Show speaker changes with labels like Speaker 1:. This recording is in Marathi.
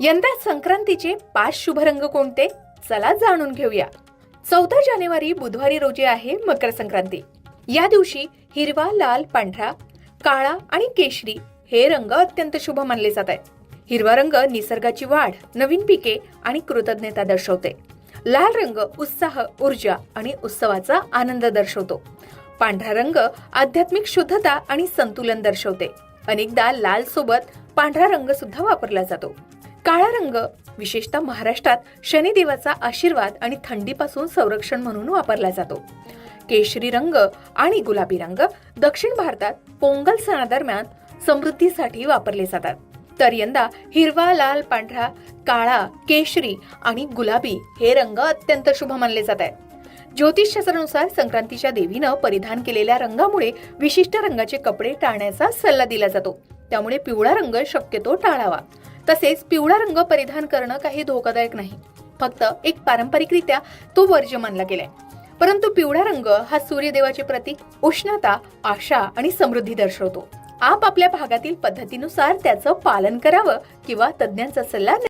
Speaker 1: यंदा संक्रांतीचे 5 शुभ रंग कोणते? चला जाणून घेऊया. 14 जानेवारी बुधवारी रोजी आहे मकर संक्रांती. या दिवशी हिरवा, लाल, पांढरा, काळा आणि केशरी हे रंग अत्यंत शुभ मानले जात आहेत. हिरवा रंग निसर्गाची वाढ, नवीन पिके आणि कृतज्ञता दर्शवते. लाल रंग उत्साह, ऊर्जा आणि उत्सवाचा आनंद दर्शवतो. पांढरा रंग आध्यात्मिक शुद्धता आणि संतुलन दर्शवते. अनेकदा लाल सोबत पांढरा रंग सुद्धा वापरला जातो. काळा रंग विशेषतः महाराष्ट्रात शनिदेवाचा आशीर्वाद आणि थंडीपासून संरक्षण म्हणून वापरला जातो. केशरी रंग आणि गुलाबी रंग दक्षिण भारतात पोंगल सणादरम्यान समृद्धीसाठी वापरले जातात. तर यंदा हिरवा, लाल, पांढरा, काळा, केशरी आणि गुलाबी हे रंग अत्यंत शुभ मानले जात आहेत. ज्योतिषशास्त्रानुसार संक्रांतीच्या देवीनं परिधान केलेल्या रंगामुळे विशिष्ट रंगाचे कपडे टाळण्याचा सल्ला दिला जातो. त्यामुळे पिवळा रंग शक्यतो टाळावा. तसेच पिवळा रंग परिधान करणं काही धोकादायक नाही, फक्त एक पारंपरिकरित्या तो वर्ज्य मानला गेलाय. परंतु पिवळा रंग हा सूर्यदेवाचे प्रतीक, उष्णता, आशा आणि समृद्धी दर्शवतो. आपापल्या भागातील पद्धतीनुसार त्याचं पालन करावं किंवा तज्ञांचा सल्ला